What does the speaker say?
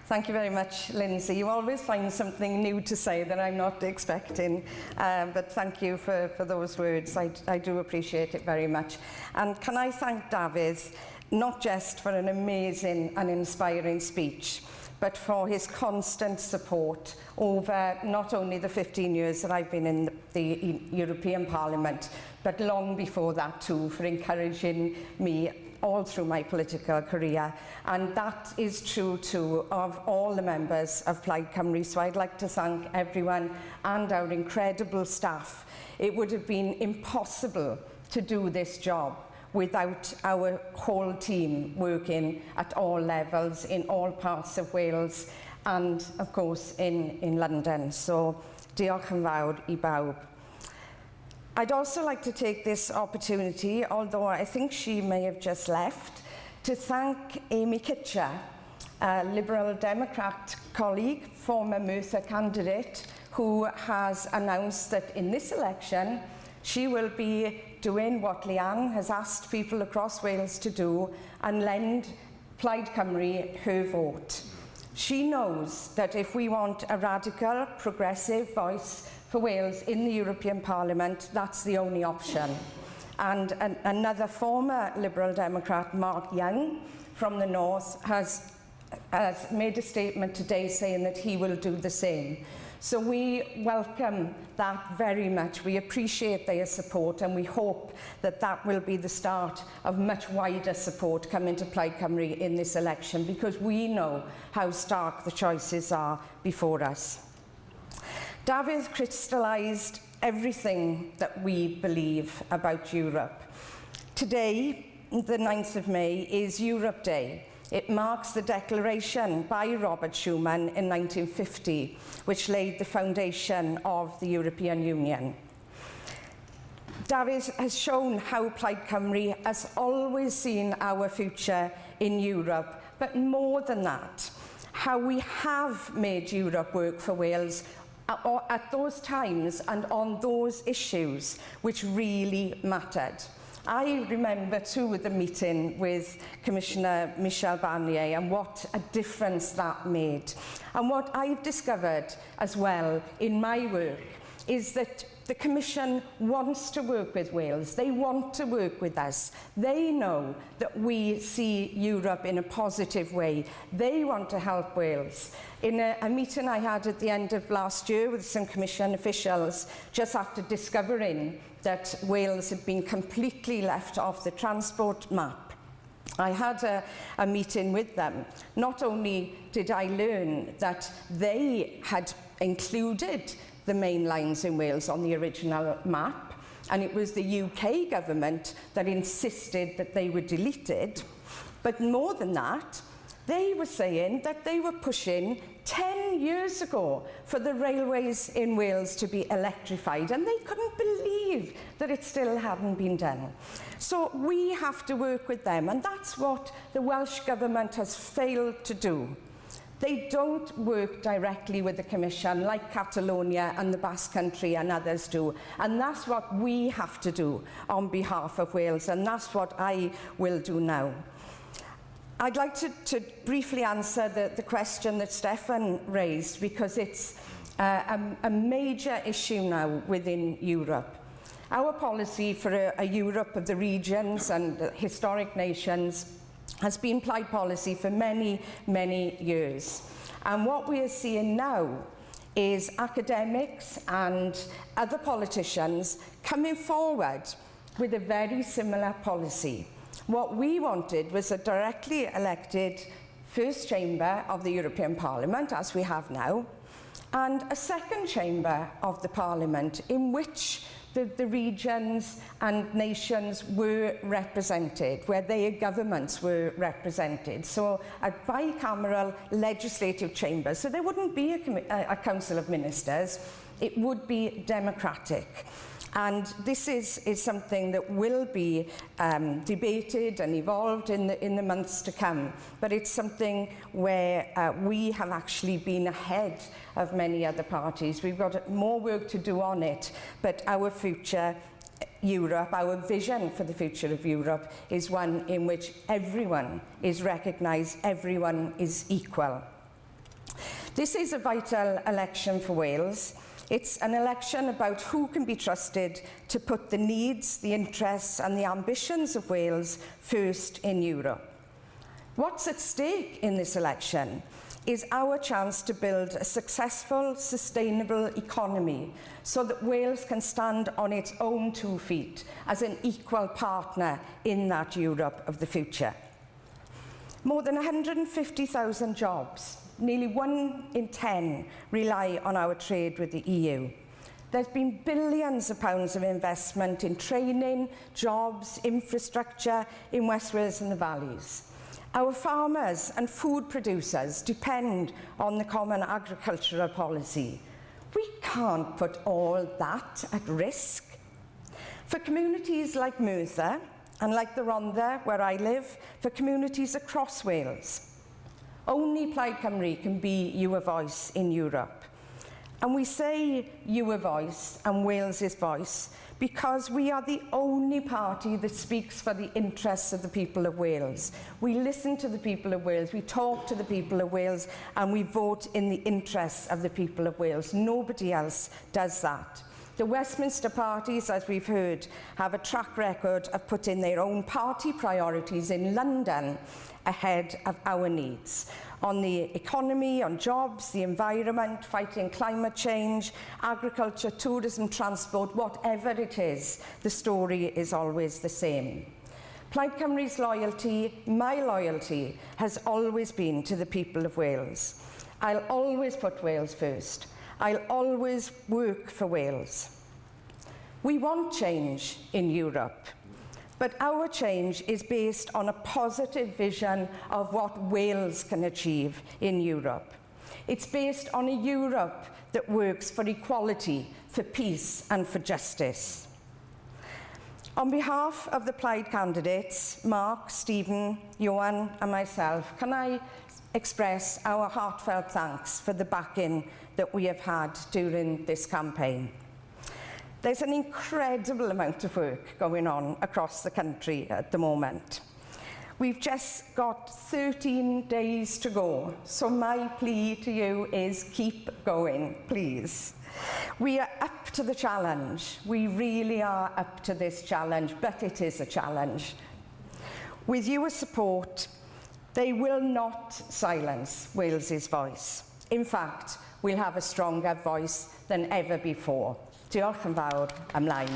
Thank you very much, Lindsay. You always find something new to say that I'm not expecting, but thank you for those words. I do appreciate it very much. And can I thank David, not just for an amazing and inspiring speech, but for his constant support over not only the 15 years that I've been in the European Parliament, but long before that too, for encouraging me all through my political career, and that is true too of all the members of Plaid Cymru. So I'd like to thank everyone and our incredible staff. It would have been impossible to do this job without our whole team working at all levels in all parts of Wales and of course in London. So diolch yn fawr I bawb. I'd also like to take this opportunity, although I think she may have just left, to thank Amy Kitcher, a Liberal Democrat colleague, former Merthyr candidate, who has announced that in this election she will be doing what Leanne has asked people across Wales to do and lend Plaid Cymru her vote. She knows that if we want a radical, progressive voice for Wales in the European Parliament, that's the only option. And another former Liberal Democrat, Mark Young, from the North, has made a statement today saying that he will do the same. So we welcome that very much. We appreciate their support, and we hope that that will be the start of much wider support coming to Plaid Cymru in this election, because we know how stark the choices are before us. David crystallised everything that we believe about Europe. Today, the 9th of May, is Europe Day. It marks the declaration by Robert Schuman in 1950, which laid the foundation of the European Union. David has shown how Plaid Cymru has always seen our future in Europe, but more than that, how we have made Europe work for Wales at those times and on those issues which really mattered. I remember too the meeting with Commissioner Michel Barnier and what a difference that made. And what I've discovered as well in my work is that the Commission wants to work with Wales. They want to work with us. They know that we see Europe in a positive way. They want to help Wales. In a meeting I had at the end of last year with some Commission officials, just after discovering that Wales had been completely left off the transport map, I had a meeting with them. Not only did I learn that they had included the main lines in Wales on the original map, and it was the UK government that insisted that they were deleted, but more than that, they were saying that they were pushing 10 years ago for the railways in Wales to be electrified, and they couldn't believe that it still hadn't been done. So we have to work with them, and that's what the Welsh Government has failed to do. They don't work directly with the Commission like Catalonia and the Basque Country and others do, and that's what we have to do on behalf of Wales, and that's what I will do now. I'd like to briefly answer the question that Stefan raised, because it's a major issue now within Europe. Our policy for a Europe of the regions and historic nations has been Plaid policy for many, many years. And what we are seeing now is academics and other politicians coming forward with a very similar policy. What we wanted was a directly elected first chamber of the European Parliament, as we have now, and a second chamber of the Parliament in which the regions and nations were represented, where their governments were represented. So a bicameral legislative chamber. So there wouldn't be a Council of Ministers, it would be democratic. And this is something that will be debated and evolved in the months to come. But it's something where we have actually been ahead of many other parties. We've got more work to do on it, but our future Europe, our vision for the future of Europe, is one in which everyone is recognised, everyone is equal. This is a vital election for Wales. It's an election about who can be trusted to put the needs, the interests and the ambitions of Wales first in Europe. What's at stake in this election is our chance to build a successful, sustainable economy so that Wales can stand on its own 2 feet as an equal partner in that Europe of the future. More than 150,000 jobs, nearly 1 in 10, rely on our trade with the EU. There's been billions of pounds of investment in training, jobs, infrastructure in West Wales and the valleys. Our farmers and food producers depend on the Common Agricultural Policy. We can't put all that at risk. For communities like Merthyr and like the Rhondda, where I live, for communities across Wales, only Plaid Cymru can be your voice in Europe. And we say your voice and Wales's voice because we are the only party that speaks for the interests of the people of Wales. We listen to the people of Wales, we talk to the people of Wales, and we vote in the interests of the people of Wales. Nobody else does that. The Westminster parties, as we've heard, have a track record of putting their own party priorities in London ahead of our needs. On the economy, on jobs, the environment, fighting climate change, agriculture, tourism, transport, whatever it is, the story is always the same. Plaid Cymru's loyalty, my loyalty, has always been to the people of Wales. I'll always put Wales first. I'll always work for Wales. We want change in Europe, but our change is based on a positive vision of what Wales can achieve in Europe. It's based on a Europe that works for equality, for peace and for justice. On behalf of the Plaid candidates, Mark, Stephen, Johan and myself, can I express our heartfelt thanks for the backing that we have had during this campaign. There's an incredible amount of work going on across the country at the moment. We've just got 13 days to go, so my plea to you is keep going, please. We are up to the challenge. We really are up to this challenge, but it is a challenge. With your support, they will not silence Wales's voice. In fact, we'll have a stronger voice than ever before. Diolch yn fawr, ymlaen.